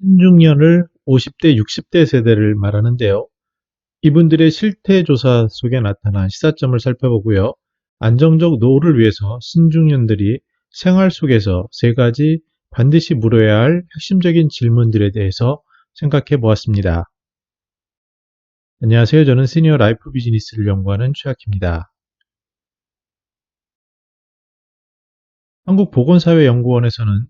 신중년을 50대, 60대 세대를 말하는데요. 이분들의 실태조사 속에 나타난 시사점을 살펴보고요. 안정적 노후를 위해서 신중년들이 생활 속에서 세 가지 반드시 물어야 할 핵심적인 질문들에 대해서 생각해 보았습니다. 안녕하세요. 저는 시니어 라이프 비즈니스를 연구하는 최학희입니다. 한국보건사회연구원에서는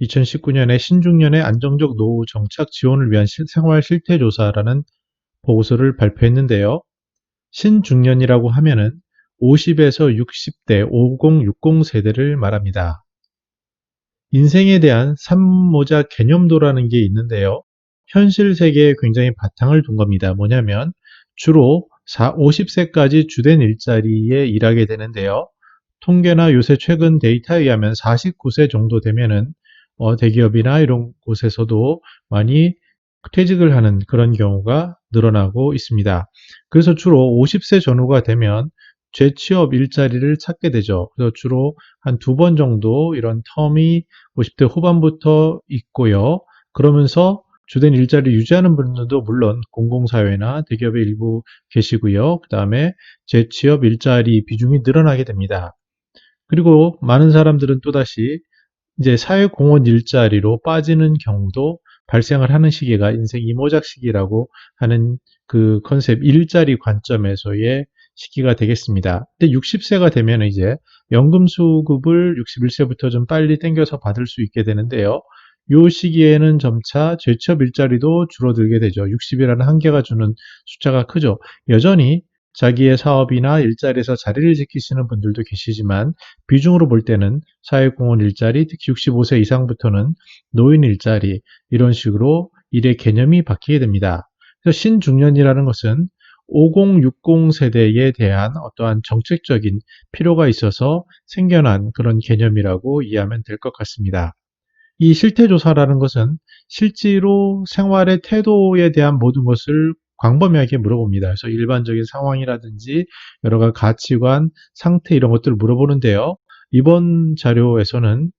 2019년에 신중년의 안정적 노후 정착 지원을 위한 생활 실태조사라는 보고서를 발표했는데요. 신중년이라고 하면은 50에서 60대 5060 세대를 말합니다. 인생에 대한 삶모자 개념도라는 게 있는데요. 현실 세계에 굉장히 바탕을 둔 겁니다. 뭐냐면 주로 50세까지 주된 일자리에 일하게 되는데요. 통계나 요새 최근 데이터에 의하면 49세 정도 되면은 대기업이나 이런 곳에서도 많이 퇴직을 하는 그런 경우가 늘어나고 있습니다. 그래서 주로 50세 전후가 되면 재취업 일자리를 찾게 되죠. 그래서 주로 한 두 번 정도 이런 텀이 50대 후반부터 있고요. 그러면서 주된 일자리를 유지하는 분들도 물론 공공사회나 대기업의 일부 계시고요. 그 다음에 재취업 일자리 비중이 늘어나게 됩니다. 그리고 많은 사람들은 또다시 이제 사회공헌 일자리로 빠지는 경우도 발생을 하는 시기가 인생 이모작 시기라고 하는 그 컨셉 일자리 관점에서의 시기가 되겠습니다. 근데 60세가 되면 이제 연금수급을 61세부터 좀 빨리 땡겨서 받을 수 있게 되는데요. 이 시기에는 점차 재취업 일자리도 줄어들게 되죠. 60이라는 한계가 주는 숫자가 크죠. 여전히 자기의 사업이나 일자리에서 자리를 지키시는 분들도 계시지만 비중으로 볼 때는 사회공헌 일자리, 특히 65세 이상부터는 노인 일자리 이런 식으로 일의 개념이 바뀌게 됩니다. 그래서 신중년이라는 것은 5060 세대에 대한 어떠한 정책적인 필요가 있어서 생겨난 그런 개념이라고 이해하면 될 것 같습니다. 이 실태조사라는 것은 실제로 생활의 태도에 대한 모든 것을 광범위하게 물어봅니다. 그래서 일반적인 상황이라든지 여러 가지 가치관, 상태 이런 것들을 물어보는데요. 이번 자료에서는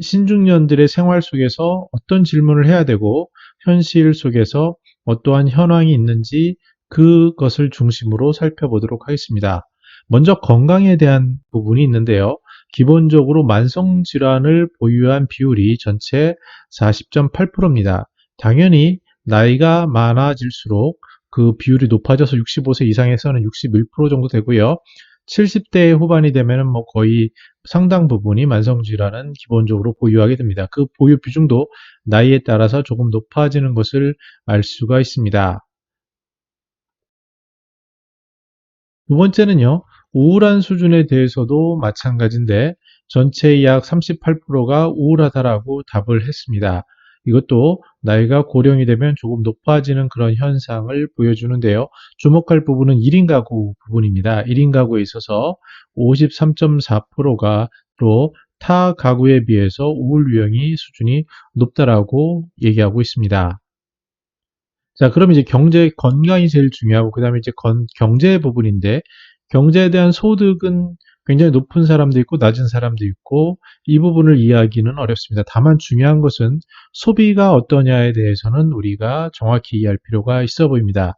신중년들의 생활 속에서 어떤 질문을 해야 되고 현실 속에서 어떠한 현황이 있는지 그것을 중심으로 살펴보도록 하겠습니다. 먼저 건강에 대한 부분이 있는데요. 기본적으로 만성질환을 보유한 비율이 전체 40.8%입니다. 당연히 나이가 많아질수록 그 비율이 높아져서 65세 이상에서는 61% 정도 되고요. 70대 후반이 되면 뭐 거의 상당 부분이 만성질환은 기본적으로 보유하게 됩니다. 그 보유 비중도 나이에 따라서 조금 높아지는 것을 알 수가 있습니다. 두 번째는요, 우울한 수준에 대해서도 마찬가지인데 전체의 약 38%가 우울하다라고 답을 했습니다. 이것도 나이가 고령이 되면 조금 높아지는 그런 현상을 보여주는데요. 주목할 부분은 1인 가구 부분입니다. 1인 가구에 있어서 53.4%가 또 타 가구에 비해서 우울 유형이 수준이 높다라고 얘기하고 있습니다. 자, 그럼 이제 경제, 건강이 제일 중요하고, 그 다음에 이제 경제 부분인데, 경제에 대한 소득은 굉장히 높은 사람도 있고, 낮은 사람도 있고, 이 부분을 이해하기는 어렵습니다. 다만 중요한 것은 소비가 어떠냐에 대해서는 우리가 정확히 이해할 필요가 있어 보입니다.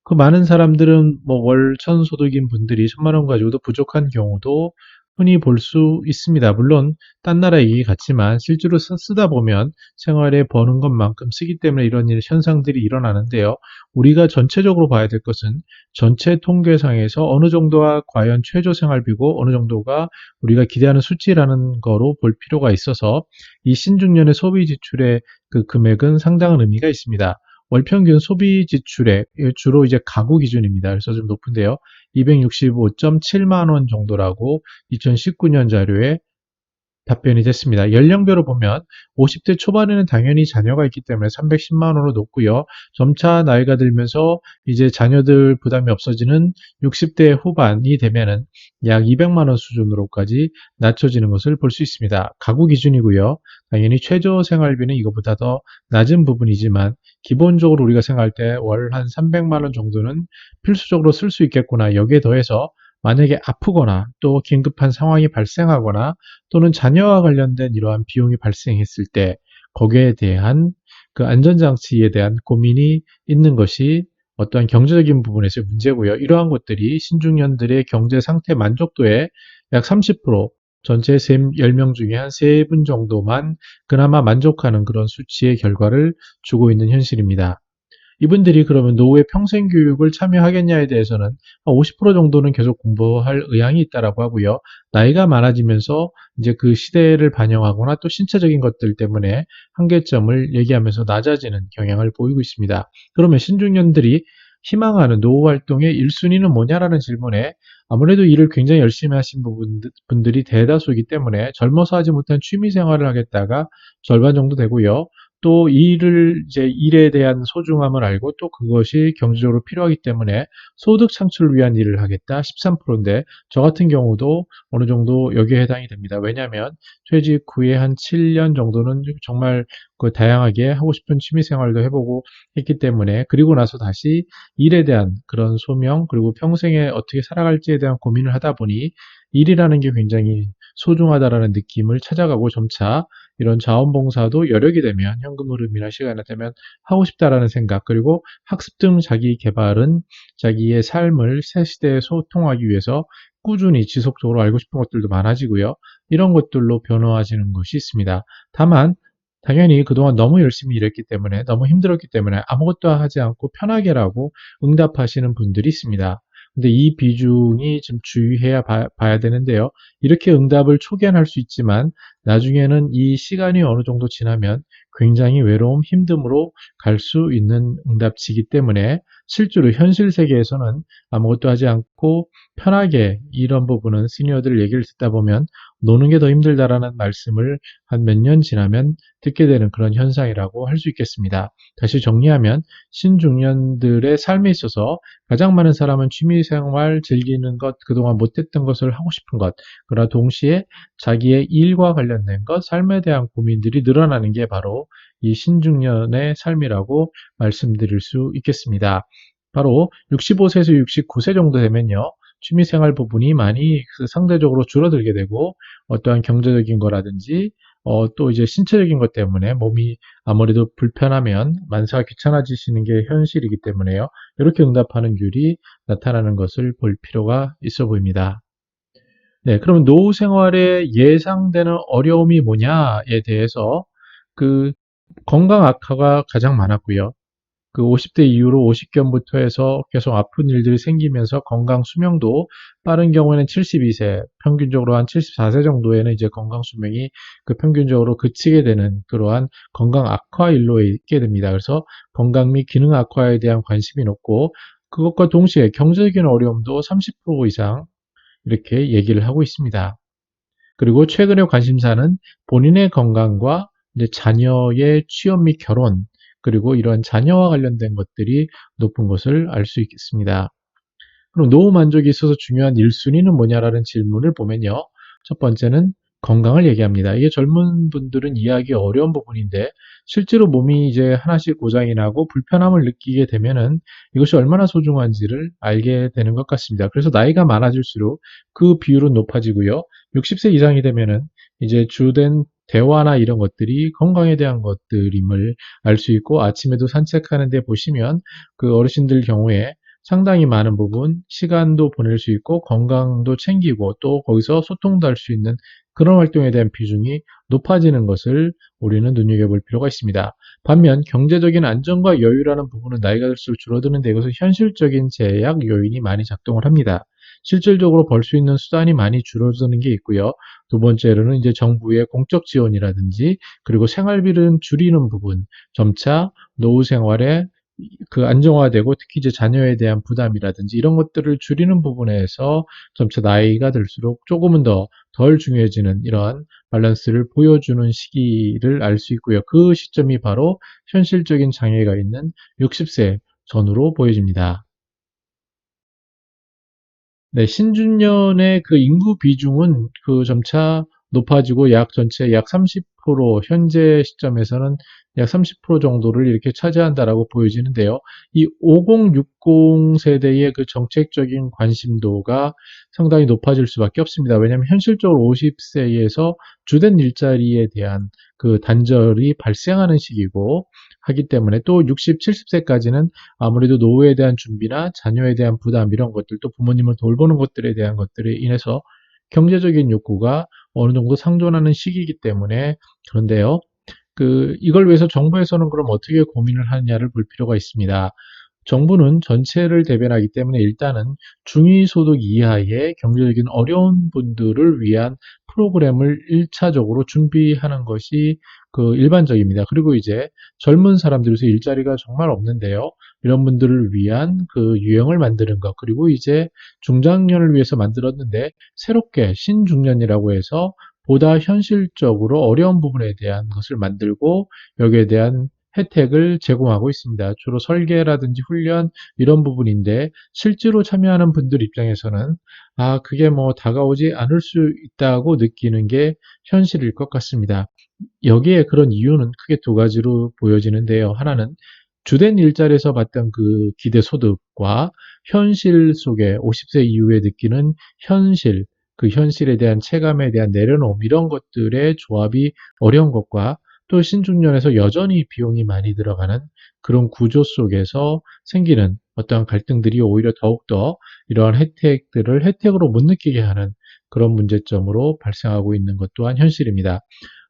그 많은 사람들은 뭐 월천 소득인 분들이 1,000만 원 가지고도 부족한 경우도 흔히 볼 수 있습니다. 물론 딴 나라 얘기 같지만 실제로 쓰다 보면 생활에 버는 것만큼 쓰기 때문에 이런 현상들이 일어나는데요. 우리가 전체적으로 봐야 될 것은 전체 통계상에서 어느 정도가 과연 최저 생활비고 어느 정도가 우리가 기대하는 수치라는 거로 볼 필요가 있어서 이 신중년의 소비 지출의 그 금액은 상당한 의미가 있습니다. 월 평균 소비 지출액, 주로 이제 가구 기준입니다. 그래서 좀 높은데요. 265.7만 원 정도라고 2019년 자료에 답변이 됐습니다. 연령별로 보면 50대 초반에는 당연히 자녀가 있기 때문에 310만 원으로 높고요. 점차 나이가 들면서 이제 자녀들 부담이 없어지는 60대 후반이 되면은 약 200만 원 수준으로까지 낮춰지는 것을 볼 수 있습니다. 가구 기준이고요. 당연히 최저 생활비는 이거보다 더 낮은 부분이지만 기본적으로 우리가 생각할 때 월 한 300만 원 정도는 필수적으로 쓸 수 있겠구나. 여기에 더해서 만약에 아프거나 또 긴급한 상황이 발생하거나 또는 자녀와 관련된 이러한 비용이 발생했을 때 거기에 대한 그 안전장치에 대한 고민이 있는 것이 어떠한 경제적인 부분에서의 문제고요. 이러한 것들이 신중년들의 경제 상태 만족도의 약 30%, 전체 10명 중에 한 3분 정도만 그나마 만족하는 그런 수치의 결과를 주고 있는 현실입니다. 이분들이 그러면 노후의 평생 교육을 참여하겠냐에 대해서는 50% 정도는 계속 공부할 의향이 있다라고 하고요. 나이가 많아지면서 이제 그 시대를 반영하거나 또 신체적인 것들 때문에 한계점을 얘기하면서 낮아지는 경향을 보이고 있습니다. 그러면 신중년들이 희망하는 노후 활동의 1순위는 뭐냐라는 질문에 아무래도 일을 굉장히 열심히 하신 분들이 대다수이기 때문에 젊어서 하지 못한 취미 생활을 하겠다가 절반 정도 되고요. 또 이제 일에 대한 소중함을 알고 또 그것이 경제적으로 필요하기 때문에 소득 창출을 위한 일을 하겠다 13%인데 저 같은 경우도 어느 정도 여기에 해당이 됩니다. 왜냐하면 퇴직 후에 한 7년 정도는 정말 그 다양하게 하고 싶은 취미 생활도 해보고 했기 때문에 그리고 나서 다시 일에 대한 그런 소명 그리고 평생에 어떻게 살아갈지에 대한 고민을 하다 보니 일이라는 게 굉장히 소중하다라는 느낌을 찾아가고 점차 이런 자원봉사도 여력이 되면 현금 흐름이나 시간이 되면 하고 싶다라는 생각 그리고 학습 등 자기 개발은 자기의 삶을 새 시대에 소통하기 위해서 꾸준히 지속적으로 알고 싶은 것들도 많아지고요. 이런 것들로 변화하시는 것이 있습니다. 다만 당연히 그동안 너무 열심히 일했기 때문에 너무 힘들었기 때문에 아무것도 하지 않고 편하게라고 응답하시는 분들이 있습니다. 근데 이 비중이 좀 주의해야 봐야 되는데요. 이렇게 응답을 초기화할 수 있지만 나중에는 이 시간이 어느 정도 지나면 굉장히 외로움, 힘듦으로 갈 수 있는 응답치기 때문에 실제로 현실 세계에서는 아무것도 하지 않고 편하게 이런 부분은 시니어들 얘기를 듣다 보면 노는 게 더 힘들다라는 말씀을 한 몇 년 지나면 듣게 되는 그런 현상이라고 할 수 있겠습니다. 다시 정리하면 신중년들의 삶에 있어서 가장 많은 사람은 취미생활 즐기는 것, 그동안 못했던 것을 하고 싶은 것, 그러나 동시에 자기의 일과 관련된 것, 삶에 대한 고민들이 늘어나는 게 바로 이 신중년의 삶이라고 말씀드릴 수 있겠습니다. 바로 65세에서 69세 정도 되면요. 취미생활 부분이 많이 상대적으로 줄어들게 되고 어떠한 경제적인 거라든지 또 이제 신체적인 것 때문에 몸이 아무래도 불편하면 만사가 귀찮아지시는 게 현실이기 때문에요. 이렇게 응답하는 률이 나타나는 것을 볼 필요가 있어 보입니다. 네, 그러면 노후 생활에 예상되는 어려움이 뭐냐에 대해서 그 건강 악화가 가장 많았고요. 그 50대 이후로 50견부터 해서 계속 아픈 일들이 생기면서 건강 수명도 빠른 경우에는 72세, 평균적으로 한 74세 정도에는 이제 건강 수명이 그 평균적으로 그치게 되는 그러한 건강 악화 일로 있게 됩니다. 그래서 건강 및 기능 악화에 대한 관심이 높고 그것과 동시에 경제적인 어려움도 30% 이상 이렇게 얘기를 하고 있습니다. 그리고 최근의 관심사는 본인의 건강과 이제 자녀의 취업 및 결혼, 그리고 이런 자녀와 관련된 것들이 높은 것을 알 수 있겠습니다. 그럼 노후 만족이 있어서 중요한 1순위는 뭐냐라는 질문을 보면요. 첫 번째는 건강을 얘기합니다. 이게 젊은 분들은 이해하기 어려운 부분인데 실제로 몸이 이제 하나씩 고장이 나고 불편함을 느끼게 되면은 이것이 얼마나 소중한지를 알게 되는 것 같습니다. 그래서 나이가 많아질수록 그 비율은 높아지고요. 60세 이상이 되면은 이제 주된 대화나 이런 것들이 건강에 대한 것들임을 알 수 있고 아침에도 산책하는 데 보시면 그 어르신들 경우에 상당히 많은 부분 시간도 보낼 수 있고 건강도 챙기고 또 거기서 소통도 할 수 있는 그런 활동에 대한 비중이 높아지는 것을 우리는 눈여겨볼 필요가 있습니다. 반면 경제적인 안정과 여유라는 부분은 나이가 들수록 줄어드는데 이것은 현실적인 제약 요인이 많이 작동을 합니다. 실질적으로 벌 수 있는 수단이 많이 줄어드는 게 있고요. 두 번째로는 이제 정부의 공적 지원이라든지 그리고 생활비를 줄이는 부분, 점차 노후 생활에 그 안정화되고 특히 이제 자녀에 대한 부담이라든지 이런 것들을 줄이는 부분에서 점차 나이가 들수록 조금은 더 덜 중요해지는 이러한 밸런스를 보여주는 시기를 알 수 있고요. 그 시점이 바로 현실적인 장애가 있는 60세 전후로 보여집니다. 네, 신중년의 그 인구 비중은 그 점차 높아지고 약 전체 약 30%, 현재 시점에서는 약 30% 정도를 이렇게 차지한다라고 보여지는데요. 이 5060 세대의 그 정책적인 관심도가 상당히 높아질 수밖에 없습니다. 왜냐하면 현실적으로 50세에서 주된 일자리에 대한 그 단절이 발생하는 시기고 하기 때문에 또 60, 70세까지는 아무래도 노후에 대한 준비나 자녀에 대한 부담 이런 것들 또 부모님을 돌보는 것들에 대한 것들에 인해서 경제적인 욕구가 어느 정도 상존하는 시기이기 때문에 그런데요. 이걸 위해서 정부에서는 그럼 어떻게 고민을 하느냐를 볼 필요가 있습니다. 정부는 전체를 대변하기 때문에 일단은 중위소득 이하의 경제적인 어려운 분들을 위한 프로그램을 1차적으로 준비하는 것이 일반적입니다. 그리고 이제 젊은 사람들에서 일자리가 정말 없는데요. 이런 분들을 위한 유형을 만드는 것, 그리고 이제 중장년을 위해서 만들었는데 새롭게 신중년이라고 해서 보다 현실적으로 어려운 부분에 대한 것을 만들고 여기에 대한 혜택을 제공하고 있습니다. 주로 설계라든지 훈련 이런 부분인데 실제로 참여하는 분들 입장에서는 그게 뭐 다가오지 않을 수 있다고 느끼는 게 현실일 것 같습니다. 여기에 그런 이유는 크게 두 가지로 보여지는데요. 하나는 주된 일자리에서 받던 그 기대 소득과 현실 속에 50세 이후에 느끼는 현실, 그 현실에 대한 체감에 대한 내려놓음 이런 것들의 조합이 어려운 것과 또 신중년에서 여전히 비용이 많이 들어가는 그런 구조 속에서 생기는 어떠한 갈등들이 오히려 더욱더 이러한 혜택들을 혜택으로 못 느끼게 하는 그런 문제점으로 발생하고 있는 것 또한 현실입니다.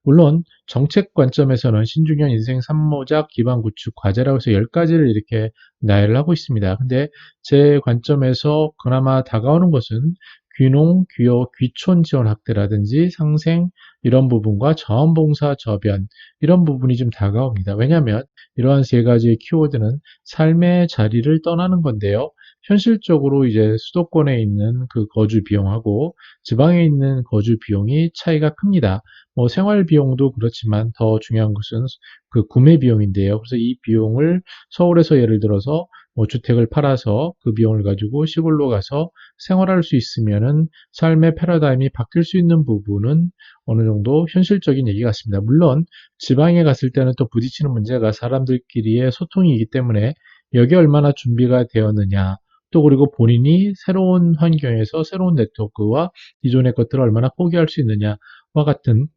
물론 정책 관점에서는 신중년 인생 3모작 기반 구축 과제라고 해서 10가지를 이렇게 나열을 하고 있습니다. 근데 제 관점에서 그나마 다가오는 것은 귀농, 귀여, 귀촌 지원 확대라든지 상생 이런 부분과 자원봉사 저변 이런 부분이 좀 다가옵니다. 왜냐하면 이러한 세 가지의 키워드는 삶의 자리를 떠나는 건데요. 현실적으로 이제 수도권에 있는 그 거주 비용하고 지방에 있는 거주 비용이 차이가 큽니다. 뭐 생활 비용도 그렇지만 더 중요한 것은 그 구매 비용인데요. 그래서 이 비용을 서울에서 예를 들어서 뭐 주택을 팔아서 그 비용을 가지고 시골로 가서 생활할 수 있으면은 삶의 패러다임이 바뀔 수 있는 부분은 어느 정도 현실적인 얘기 같습니다. 물론 지방에 갔을 때는 또 부딪히는 문제가 사람들끼리의 소통이기 때문에 여기에 얼마나 준비가 되었느냐 또 그리고 본인이 새로운 환경에서 새로운 네트워크와 기존의 것들을 얼마나 포기할 수 있느냐와 같은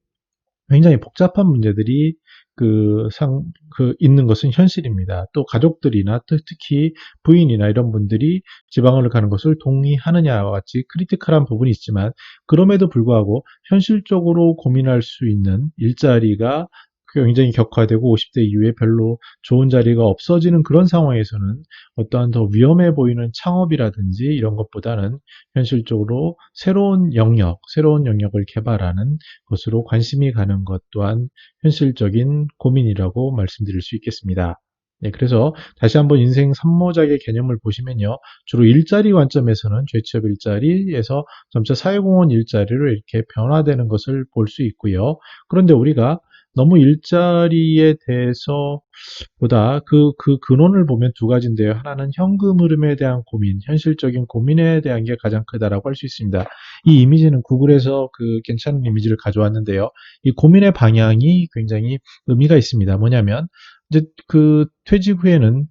굉장히 복잡한 문제들이 있는 것은 현실입니다. 또 가족들이나 특히 부인이나 이런 분들이 지방을 가는 것을 동의하느냐와 같이 크리티컬한 부분이 있지만 그럼에도 불구하고 현실적으로 고민할 수 있는 일자리가 굉장히 격화되고 50대 이후에 별로 좋은 자리가 없어지는 그런 상황에서는 어떠한 더 위험해 보이는 창업이라든지 이런 것보다는 현실적으로 새로운 영역을 개발하는 것으로 관심이 가는 것 또한 현실적인 고민이라고 말씀드릴 수 있겠습니다. 네, 그래서 다시 한번 인생 3모작의 개념을 보시면요. 주로 일자리 관점에서는 재취업 일자리에서 점차 사회공헌 일자리로 이렇게 변화되는 것을 볼 수 있고요. 그런데 우리가 너무 일자리에 대해서 보다 그 근원을 보면 두 가지인데요. 하나는 현금 흐름에 대한 고민, 현실적인 고민에 대한 게 가장 크다라고 할 수 있습니다. 이 이미지는 구글에서 괜찮은 이미지를 가져왔는데요. 이 고민의 방향이 굉장히 의미가 있습니다. 뭐냐면 이제 퇴직 후에는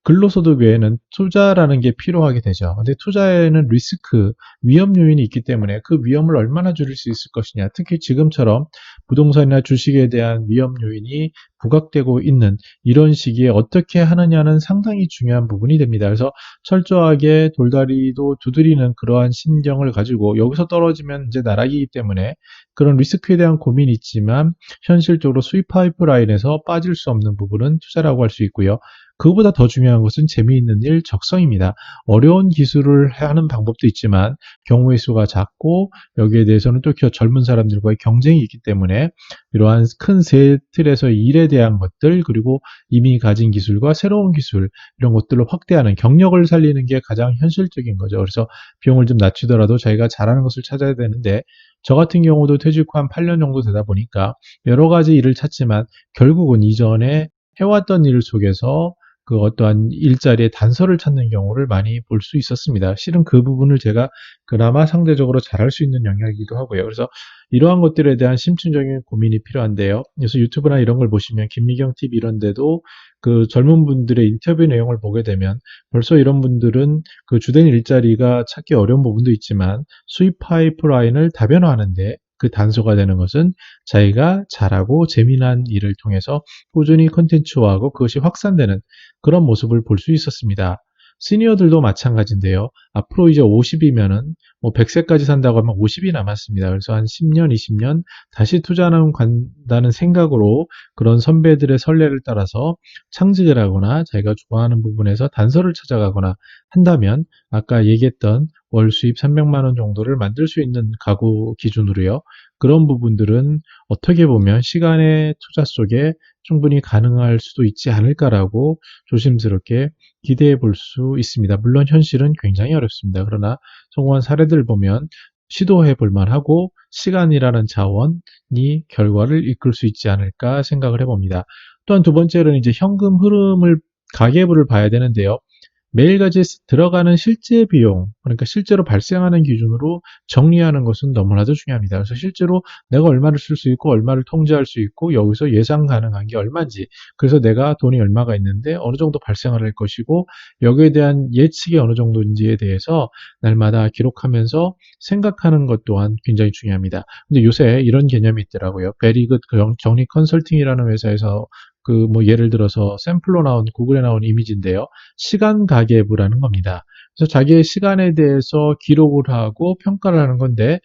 근로소득 외에는 투자라는 게 필요하게 되죠. 근데 투자에는 리스크, 위험 요인이 있기 때문에 그 위험을 얼마나 줄일 수 있을 것이냐. 특히 지금처럼 부동산이나 주식에 대한 위험 요인이 부각되고 있는 이런 시기에 어떻게 하느냐는 상당히 중요한 부분이 됩니다. 그래서 철저하게 돌다리도 두드리는 그러한 심경을 가지고 여기서 떨어지면 이제 나락이기 때문에 그런 리스크에 대한 고민이 있지만 현실적으로 수입 파이프라인에서 빠질 수 없는 부분은 투자라고 할 수 있고요. 그거보다 더 중요한 것은 재미있는 일, 적성입니다. 어려운 기술을 하는 방법도 있지만 경우의 수가 작고 여기에 대해서는 또 젊은 사람들과의 경쟁이 있기 때문에 이러한 큰 세 틀에서 일에 대한 것들 그리고 이미 가진 기술과 새로운 기술 이런 것들을 확대하는 경력을 살리는 게 가장 현실적인 거죠. 그래서 비용을 좀 낮추더라도 자기가 잘하는 것을 찾아야 되는데 저 같은 경우도 퇴직 후 한 8년 정도 되다 보니까 여러 가지 일을 찾지만 결국은 이전에 해왔던 일 속에서 그 어떠한 일자리의 단서를 찾는 경우를 많이 볼 수 있었습니다. 실은 그 부분을 제가 그나마 상대적으로 잘할 수 있는 영역이기도 하고요. 그래서 이러한 것들에 대한 심층적인 고민이 필요한데요. 그래서 유튜브나 이런 걸 보시면 김미경 TV 이런 데도 그 젊은 분들의 인터뷰 내용을 보게 되면 벌써 이런 분들은 그 주된 일자리가 찾기 어려운 부분도 있지만 수입 파이프라인을 다변화하는데 그 단서가 되는 것은 자기가 잘하고 재미난 일을 통해서 꾸준히 콘텐츠화하고 그것이 확산되는 그런 모습을 볼 수 있었습니다. 시니어들도 마찬가지인데요. 앞으로 이제 50이면은 뭐 100세까지 산다고 하면 50이 남았습니다. 그래서 한 10년, 20년 다시 투자하는 간다는 생각으로 그런 선배들의 선례를 따라서 창직을 하거나 자기가 좋아하는 부분에서 단서를 찾아가거나 한다면 아까 얘기했던 월 수입 300만 원 정도를 만들 수 있는 가구 기준으로요. 그런 부분들은 어떻게 보면 시간의 투자 속에 충분히 가능할 수도 있지 않을까라고 조심스럽게 기대해 볼 수 있습니다. 물론 현실은 굉장히 어렵습니다. 그러나 성공한 사례들을 보면 시도해 볼 만하고 시간이라는 자원이 결과를 이끌 수 있지 않을까 생각을 해봅니다. 또한 두 번째로는 이제 현금 흐름을 가계부를 봐야 되는데요. 매일같이 들어가는 실제 비용, 그러니까 실제로 발생하는 기준으로 정리하는 것은 너무나도 중요합니다. 그래서 실제로 내가 얼마를 쓸 수 있고 얼마를 통제할 수 있고 여기서 예상 가능한 게 얼마인지, 그래서 내가 돈이 얼마가 있는데 어느 정도 발생을 할 것이고 여기에 대한 예측이 어느 정도인지에 대해서 날마다 기록하면서 생각하는 것 또한 굉장히 중요합니다. 근데 요새 이런 개념이 있더라고요. 베리굿 정리 컨설팅이라는 회사에서 그 뭐 예를 들어서 샘플로 나온 구글에 나온 이미지인데요. 시간 가계부라는 겁니다. 그래서 자기의 시간에 대해서 기록을 하고 평가를 하는 건데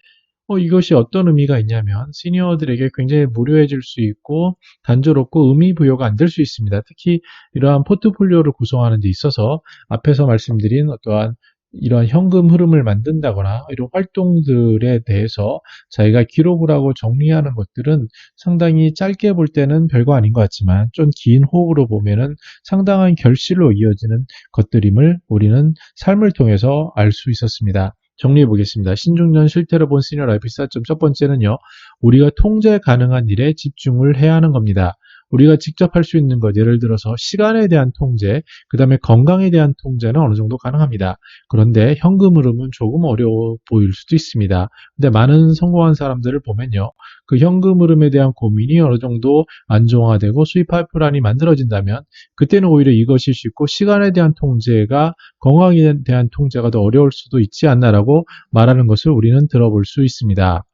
이것이 어떤 의미가 있냐면 시니어들에게 굉장히 무료해질 수 있고 단조롭고 의미 부여가 안 될 수 있습니다. 특히 이러한 포트폴리오를 구성하는 데 있어서 앞에서 말씀드린 어떠한 이러한 현금 흐름을 만든다거나 이런 활동들에 대해서 자기가 기록을 하고 정리하는 것들은 상당히 짧게 볼 때는 별거 아닌 것 같지만 좀 긴 호흡으로 보면은 상당한 결실로 이어지는 것들임을 우리는 삶을 통해서 알 수 있었습니다. 정리해 보겠습니다. 신중년 실태로 본 시니어 라이프 시사점 첫 번째는요. 우리가 통제 가능한 일에 집중을 해야 하는 겁니다. 우리가 직접 할 수 있는 것, 예를 들어서 시간에 대한 통제, 그 다음에 건강에 대한 통제는 어느 정도 가능합니다. 그런데 현금 흐름은 조금 어려워 보일 수도 있습니다. 근데 많은 성공한 사람들을 보면요. 그 현금 흐름에 대한 고민이 어느 정도 안정화되고 수입 파이프라인이 만들어진다면 그때는 오히려 이것이 쉽고 시간에 대한 통제가 건강에 대한 통제가 더 어려울 수도 있지 않나라고 말하는 것을 우리는 들어볼 수 있습니다.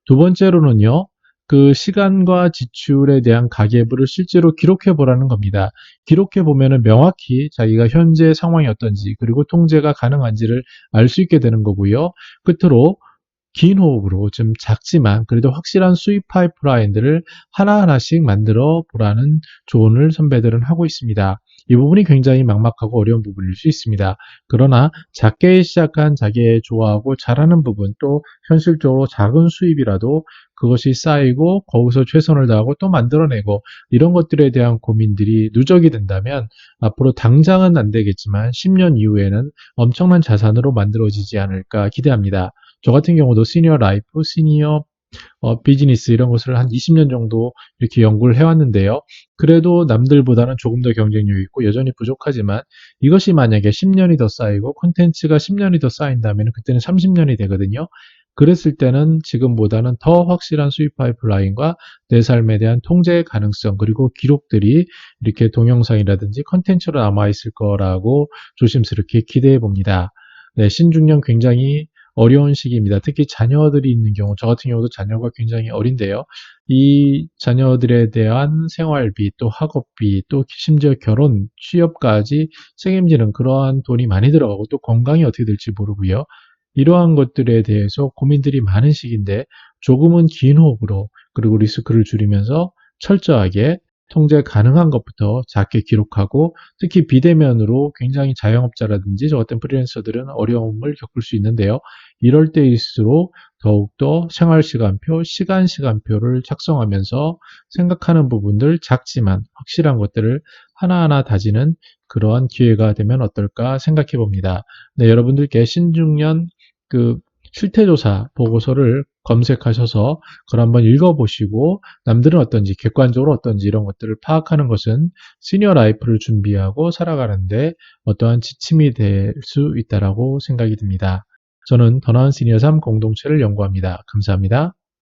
두 번째로는요. 그 시간과 지출에 대한 가계부를 실제로 기록해 보라는 겁니다. 기록해 보면은 명확히 자기가 현재 상황이 어떤지 그리고 통제가 가능한지를 알 수 있게 되는 거고요. 끝으로 긴 호흡으로 좀 작지만 그래도 확실한 수입 파이프라인들을 하나하나씩 만들어 보라는 조언을 선배들은 하고 있습니다. 이 부분이 굉장히 막막하고 어려운 부분일 수 있습니다. 그러나 작게 시작한 자기의 좋아하고 잘하는 부분 또 현실적으로 작은 수입이라도 그것이 쌓이고 거기서 최선을 다하고 또 만들어내고 이런 것들에 대한 고민들이 누적이 된다면 앞으로 당장은 안 되겠지만 10년 이후에는 엄청난 자산으로 만들어지지 않을까 기대합니다. 저 같은 경우도 시니어 라이프, 시니어 비즈니스 이런 것을 한 20년 정도 이렇게 연구를 해왔는데요. 그래도 남들보다는 조금 더 경쟁력이 있고 여전히 부족하지만 이것이 만약에 10년이 더 쌓이고 콘텐츠가 10년이 더 쌓인다면 그때는 30년이 되거든요. 그랬을 때는 지금보다는 더 확실한 수입 파이프라인과 내 삶에 대한 통제 가능성 그리고 기록들이 이렇게 동영상이라든지 컨텐츠로 남아있을 거라고 조심스럽게 기대해 봅니다. 네, 신중년 굉장히 어려운 시기입니다. 특히 자녀들이 있는 경우, 저 같은 경우도 자녀가 굉장히 어린데요. 이 자녀들에 대한 생활비, 또 학업비, 또 심지어 결혼, 취업까지 책임지는 그러한 돈이 많이 들어가고 또 건강이 어떻게 될지 모르고요. 이러한 것들에 대해서 고민들이 많은 시기인데 조금은 긴 호흡으로 그리고 리스크를 줄이면서 철저하게 통제 가능한 것부터 작게 기록하고 특히 비대면으로 굉장히 자영업자라든지 저 같은 프리랜서들은 어려움을 겪을 수 있는데요. 이럴 때일수록 더욱더 생활시간표, 시간시간표를 작성하면서 생각하는 부분들 작지만 확실한 것들을 하나하나 다지는 그러한 기회가 되면 어떨까 생각해 봅니다. 네, 여러분들께 신중년 그 실태조사 보고서를 검색하셔서 그걸 한번 읽어보시고 남들은 어떤지, 객관적으로 어떤지 이런 것들을 파악하는 것은 시니어 라이프를 준비하고 살아가는데 어떠한 지침이 될 수 있다라고 생각이 듭니다. 저는 더 나은 시니어 삶 공동체를 연구합니다. 감사합니다.